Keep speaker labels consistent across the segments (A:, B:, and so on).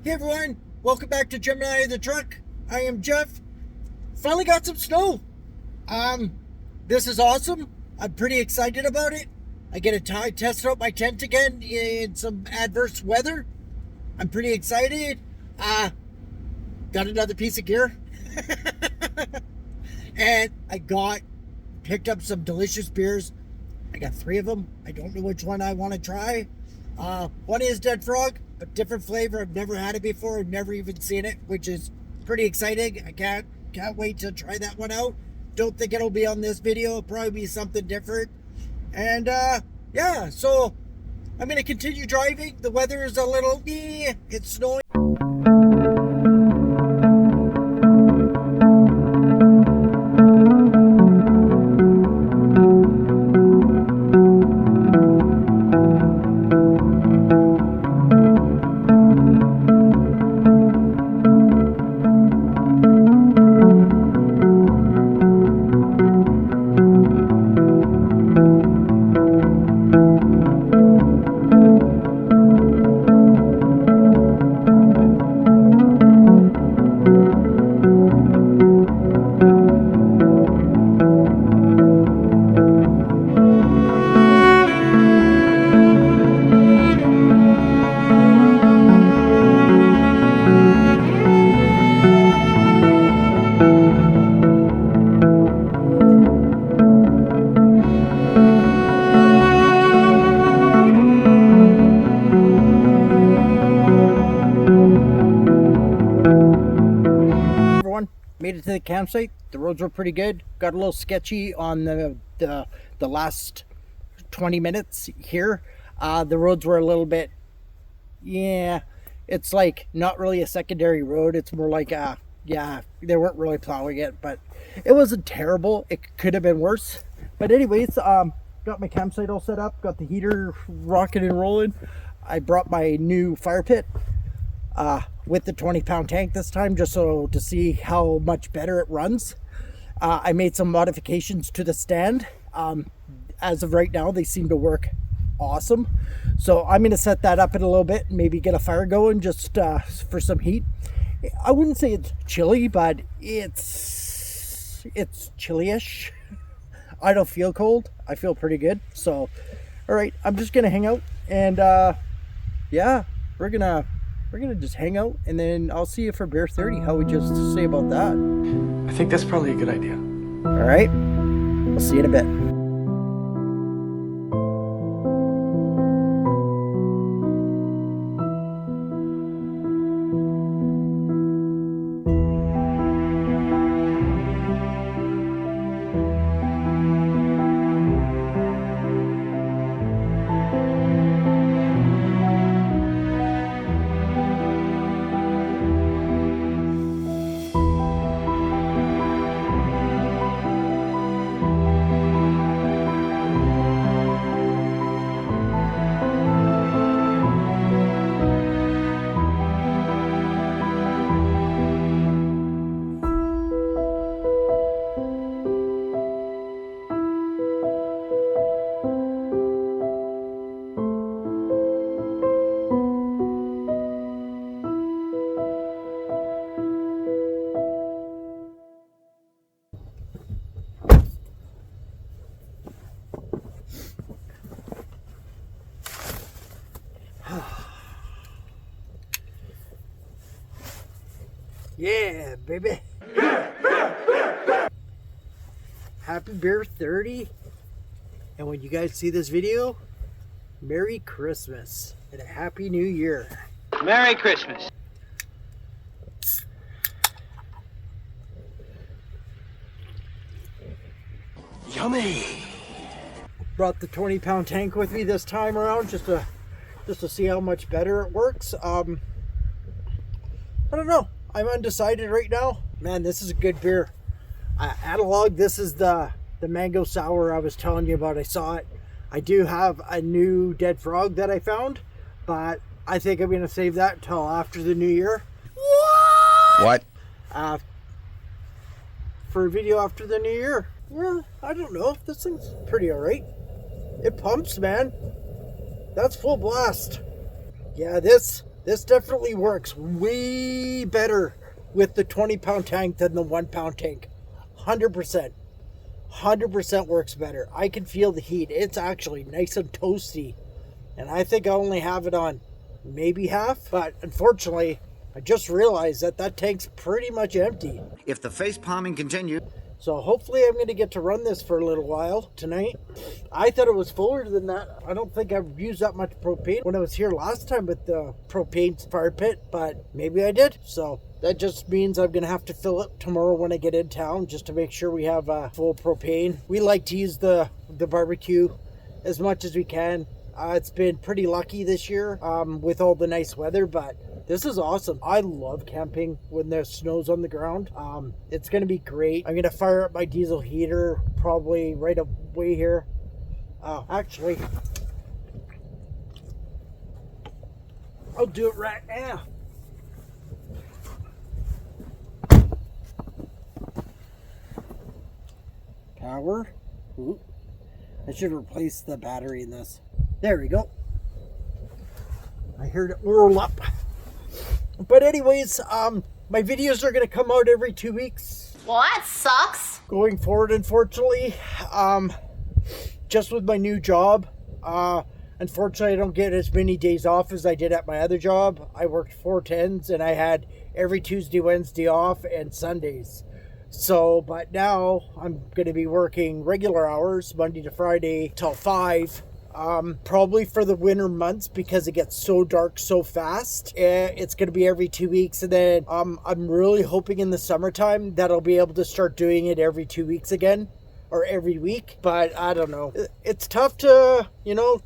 A: Hey everyone, welcome back to Gemini the Truck. I am Jeff. Finally got some snow. This is awesome. I'm pretty excited about it. I get to test out my tent again in some adverse weather. I'm pretty excited. Got another piece of gear. And I picked up some delicious beers. I got 3 of them. I don't know which one I want to try. One is Dead Frog, a different flavor. I've never had it before. I've never even seen it, which is pretty exciting. I can't wait to try that one out. Don't think it'll be on this video. It'll probably be something different. And yeah, so I'm going to continue driving. The weather is a little, it's snowing. Made it to the campsite. The roads were pretty good. Got a little sketchy on the last 20 minutes here. The roads were a little bit, it's like not really a secondary road. It's more like they weren't really plowing it, but it wasn't terrible. It could have been worse. But anyways, got my campsite all set up. Got the heater rocking and rolling. I brought my new fire pit. With the 20-pound tank this time, just so to see how much better it runs. I made some modifications to the stand. As of right now, they seem to work awesome. So I'm going to set that up in a little bit and maybe get a fire going just for some heat. I wouldn't say it's chilly, but it's chilly-ish. I don't feel cold. I feel pretty good. So, all right, I'm just going to hang out and yeah, we're gonna just hang out, and then I'll see you for Beer 30. How we just say about that?
B: I think that's probably a good idea.
A: All right, we'll see you in a bit. Yeah, baby. Happy Beer 30. And when you guys see this video, Merry Christmas and a Happy New Year.
C: Merry Christmas.
B: Yummy.
A: Brought the 20-pound tank with me this time around just to see how much better it works. I don't know. I'm undecided right now. Man, this is a good beer. Analog, this is the mango sour I was telling you about. I saw it. I do have a new Dead Frog that I found, but I think I'm going to save that until after the new year.
B: What?
A: For a video after the new year. Well, I don't know. This thing's pretty alright. It pumps, man. That's full blast. Yeah, this This definitely works way better with the 20-pound tank than the 1-pound tank. 100%. 100% works better. I can feel the heat. It's actually nice and toasty. And I think I only have it on maybe half. But unfortunately, I just realized that that tank's pretty much empty.
C: If the face palming continues.
A: So hopefully I'm going to get to run this for a little while tonight. I thought it was fuller than that. I don't think I've used that much propane when I was here last time with the propane fire pit, but maybe I did. So that just means I'm going to have to fill it tomorrow when I get in town just to make sure we have full propane. We like to use the barbecue as much as we can. It's been pretty lucky this year with all the nice weather, but this is awesome. I love camping when there's snows on the ground. It's going to be great. I'm going to fire up my diesel heater probably right away here. Actually, I'll do it right now. Power. Ooh. I should replace the battery in this. There we go. I heard it whirl up. But anyways, my videos are going to come out every 2 weeks.
D: Well, that sucks.
A: Going forward, unfortunately. Just with my new job. Unfortunately, I don't get as many days off as I did at my other job. I worked 4/10s and I had every Tuesday, Wednesday off and Sundays. So, but now I'm going to be working regular hours, Monday to Friday till 5. Probably for the winter months because it gets so dark so fast. It's going to be every 2 weeks, and then I'm really hoping in the summertime that I'll be able to start doing it every 2 weeks again, or every week. But I don't know. It's tough to,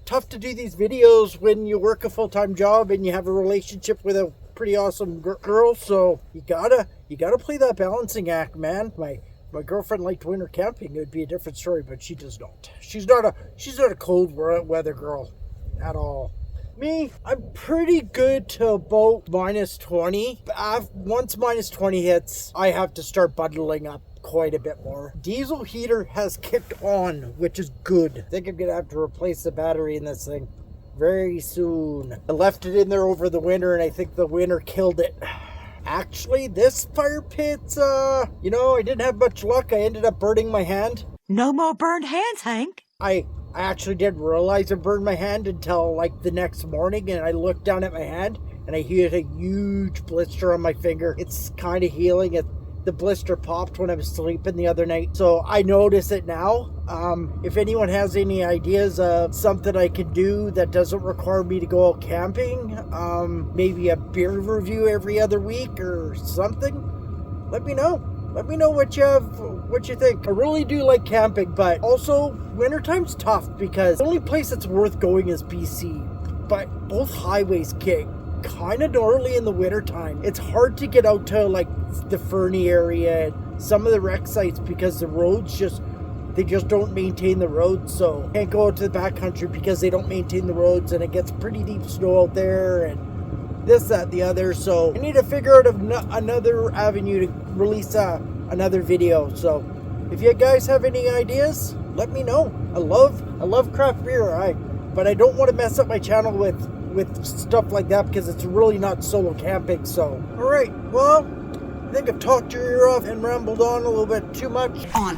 A: tough to do these videos when you work a full-time job and you have a relationship with a pretty awesome girl. So you gotta play that balancing act, man. My girlfriend liked winter camping. It would be a different story, but she does not. She's not a cold weather girl at all. Me, I'm pretty good to about minus 20. Once minus 20 hits, I have to start bundling up quite a bit more. Diesel heater has kicked on, which is good. I think I'm gonna have to replace the battery in this thing very soon. I left it in there over the winter, and I think the winter killed it. Actually, this fire pit's, I didn't have much luck. I ended up burning my hand.
E: No more burned hands, Hank.
A: I actually didn't realize I burned my hand until, the next morning, and I looked down at my hand, and I hit a huge blister on my finger. It's kind of healing. The blister popped when I was sleeping the other night, so I notice it now. If anyone has any ideas of something I can do that doesn't require me to go out camping, maybe a beer review every other week or something, let me know. Let me know what you think. I really do like camping, but also wintertime's tough because the only place that's worth going is BC. But both highways get kind of gnarly in the wintertime. It's hard to get out to the Fernie area and some of the rec sites because the roads just don't maintain the roads. So can't go out to the backcountry because they don't maintain the roads, and it gets pretty deep snow out there and this, that, the other. So I need to figure out another avenue to release another video. So if you guys have any ideas, let me know. I love craft beer, but I don't want to mess up my channel with stuff like that because it's really not solo camping. So alright, well, I think I've talked your ear off and rambled on a little bit too much.
E: On.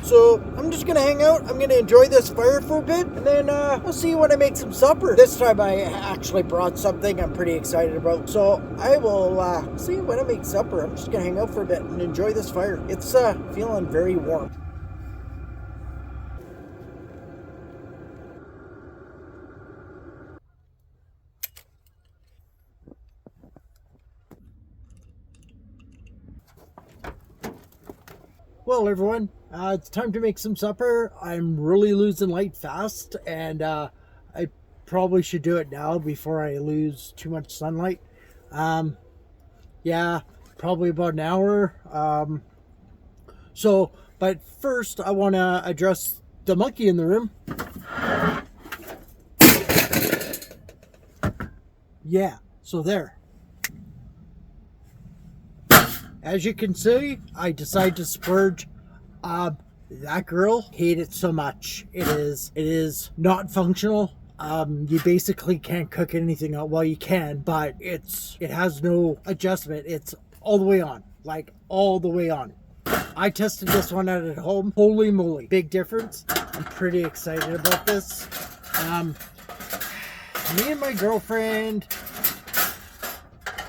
A: So I'm just gonna hang out. I'm gonna enjoy this fire for a bit, and then we'll see you when I make some supper. This time I actually brought something I'm pretty excited about. So I will see you when I make supper. I'm just gonna hang out for a bit and enjoy this fire. It's feeling very warm. Well, everyone, it's time to make some supper. I'm really losing light fast, and I probably should do it now before I lose too much sunlight. Yeah, probably about an hour. But first I want to address the monkey in the room. Yeah, so there. As you can see, I decided to splurge. That girl hate it so much. It is not functional. You basically can't cook anything out. Well, you can, but it has no adjustment. It's all the way on, like all the way on. I tested this one out at home. Holy moly, big difference. I'm pretty excited about this. Me and my girlfriend,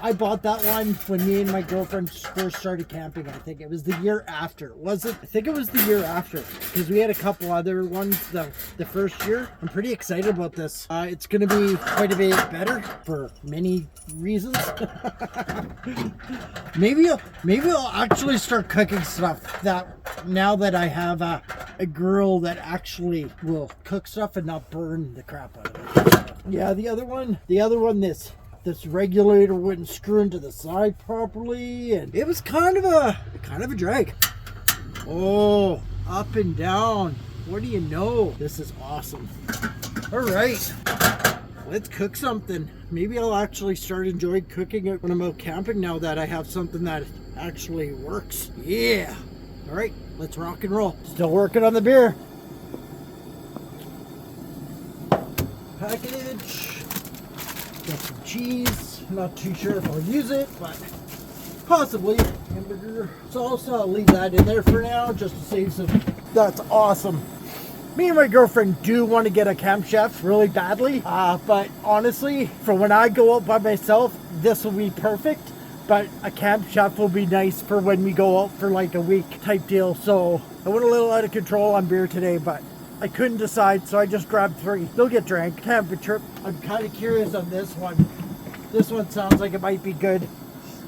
A: I bought that one when me and my girlfriend first started camping. I think it was the year after. Was it? I think it was the year after, because we had a couple other ones the first year. I'm pretty excited about this. It's going to be quite a bit better for many reasons. maybe I'll actually start cooking stuff that now that I have a girl that actually will cook stuff and not burn the crap out of it. Yeah, the other one, this regulator wouldn't screw into the side properly, and it was kind of a drag. Oh, up and down. What do you know? This is awesome. All right, let's cook something. Maybe I'll actually start enjoying cooking it when I'm out camping now that I have something that actually works. Yeah. All right, let's rock and roll. Still working on the beer. Package. Got some cheese. Not too sure if I'll use it, but possibly. Hamburger sauce. I'll leave that in there for now just to save some. That's awesome. Me and my girlfriend do want to get a camp chef really badly, but honestly, for when I go out by myself, this will be perfect. But a camp chef will be nice for when we go out for like a week type deal. So I went a little out of control on beer today, but I couldn't decide, so I just grabbed 3. They'll get drank. Camping trip. I'm kind of curious on this one. This one sounds like it might be good.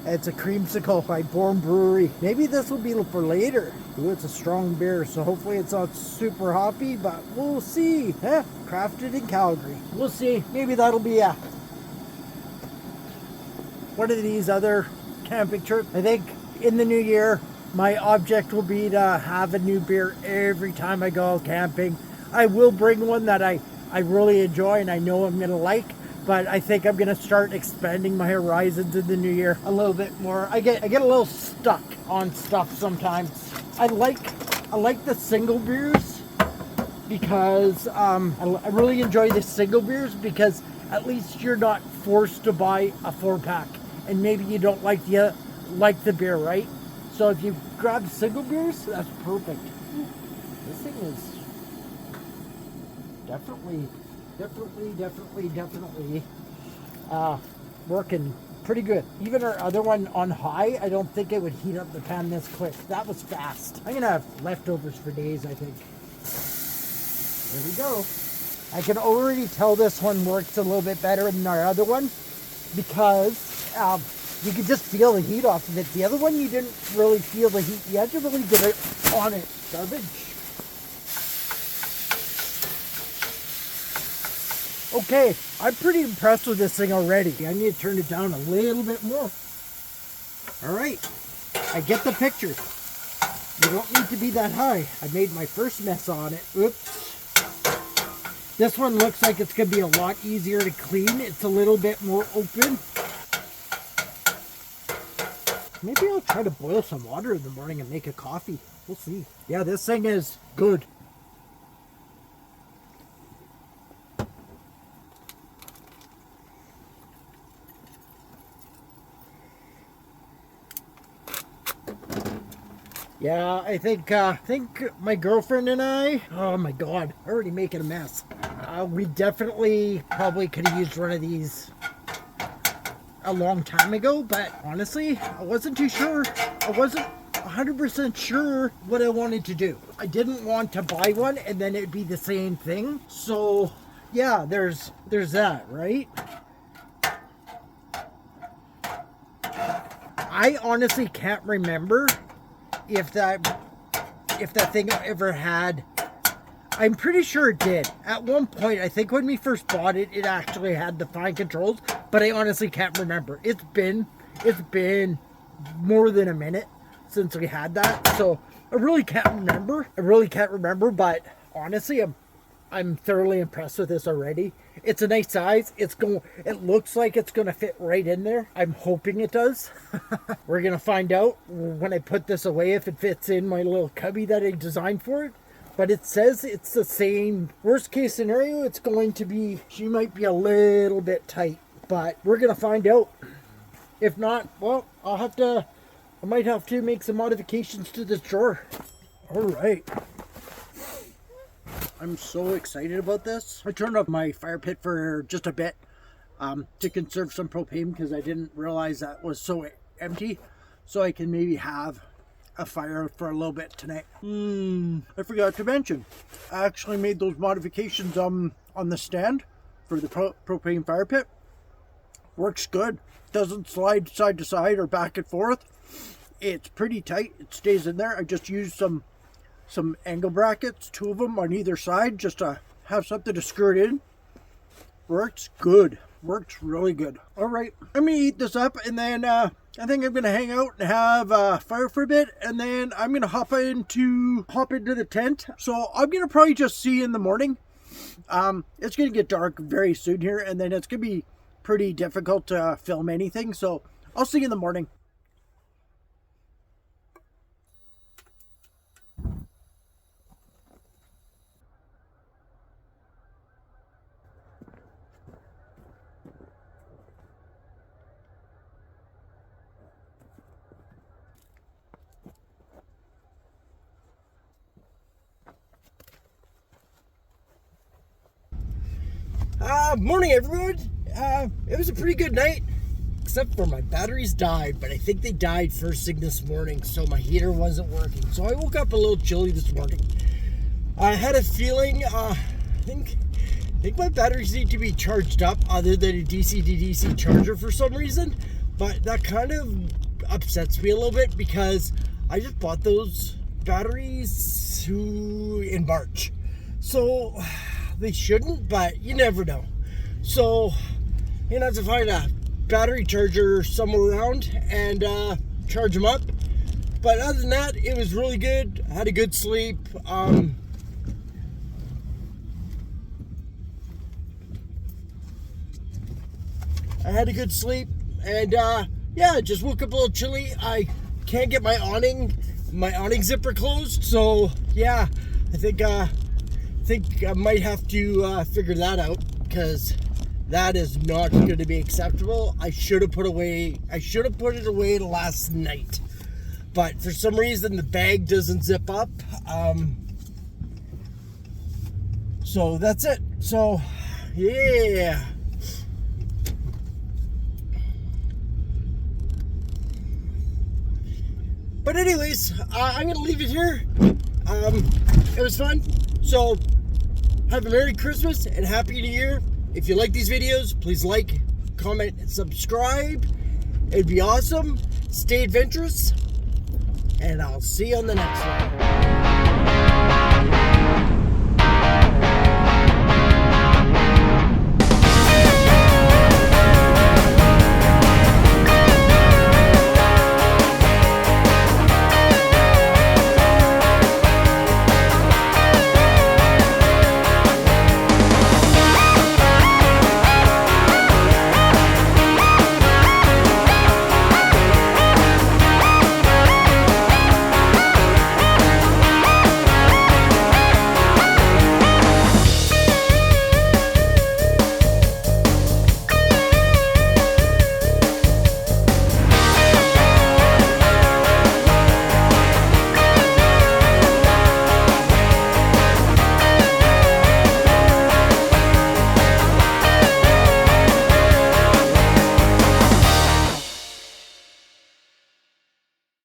A: It's a creamsicle by Born Brewery. Maybe this will be for later. Ooh, it's a strong beer, so hopefully it's not super hoppy, but we'll see. Crafted in Calgary. We'll see. Maybe that'll be one of these other camping trips. I think in the new year, my object will be to have a new beer every time I go out camping. I will bring one that I really enjoy and I know I'm going to like, but I think I'm going to start expanding my horizons in the new year a little bit more. I get a little stuck on stuff sometimes. I like the single beers because I really enjoy the single beers because at least you're not forced to buy a 4-pack and maybe you don't like the beer, right? So if you grab single beers, that's perfect. This thing is definitely working pretty good. Even our other one on high, I don't think it would heat up the pan this quick. That was fast. I'm gonna have leftovers for days, I think. There we go. I can already tell this one works a little bit better than our other one because you could just feel the heat off of it. The other one, you didn't really feel the heat. You had to really get it on it. Garbage. Okay, I'm pretty impressed with this thing already. I need to turn it down a little bit more. All right, I get the picture. You don't need to be that high. I made my first mess on it. Oops. This one looks like it's going to be a lot easier to clean. It's a little bit more open. Maybe I'll try to boil some water in the morning and make a coffee. We'll see. Yeah, this thing is good. Yeah, I think my girlfriend and I, oh my God, already making a mess. We definitely probably could have used one of these a long time ago, but honestly, I wasn't too sure. I wasn't 100% sure what I wanted to do. I didn't want to buy one and then it'd be the same thing. So yeah, there's that, right? I honestly can't remember if that thing ever had. I'm pretty sure it did. At one point, I think when we first bought it, it actually had the fine controls, but I honestly can't remember. It's been more than a minute since we had that, so I really can't remember. But honestly, I'm thoroughly impressed with this already. It's a nice size. It looks like it's gonna fit right in there. I'm hoping it does. We're gonna find out when I put this away if it fits in my little cubby that I designed for it. But it says it's the same. Worst case scenario, it's going to be, she might be a little bit tight, but we're going to find out. If not, well, I might have to make some modifications to this drawer. All right. I'm so excited about this. I turned off my fire pit for just a bit to conserve some propane because I didn't realize that was so empty. So I can maybe have a fire for a little bit tonight. I forgot to mention, I actually made those modifications on the stand for the propane fire pit. Works good. Doesn't slide side to side or back and forth. It's pretty tight. It stays in there. I just used some angle brackets, 2 of them on either side, just to have something to screw it in. Works good. Works really good. All right, I'm gonna eat this up, and then I think I'm gonna hang out and have fire for a bit, and then I'm gonna hop into the tent. So I'm gonna probably just see you in the morning. It's gonna get dark very soon here, and then it's gonna be pretty difficult to film anything. So I'll see you in the morning. Morning everyone. It was a pretty good night, except for my batteries died, but I think they died first thing this morning, so my heater wasn't working. So I woke up a little chilly this morning. I had a feeling, I think my batteries need to be charged up other than a DC to DC charger for some reason, but that kind of upsets me a little bit because I just bought those batteries in March. So they shouldn't, but you never know. So you have to find a battery charger somewhere around and charge them up. But other than that, it was really good. I had a good sleep. I had a good sleep, and yeah, just woke up a little chilly. I can't get my awning zipper closed, so yeah, I think I might have to figure that out, because that is not going to be acceptable. I should have put it away last night, but for some reason the bag doesn't zip up. So that's it. So yeah. But anyways, I'm going to leave it here. It was fun. So have a Merry Christmas and Happy New Year. If you like these videos, please like, comment, and subscribe. It'd be awesome. Stay adventurous. And I'll see you on the next one.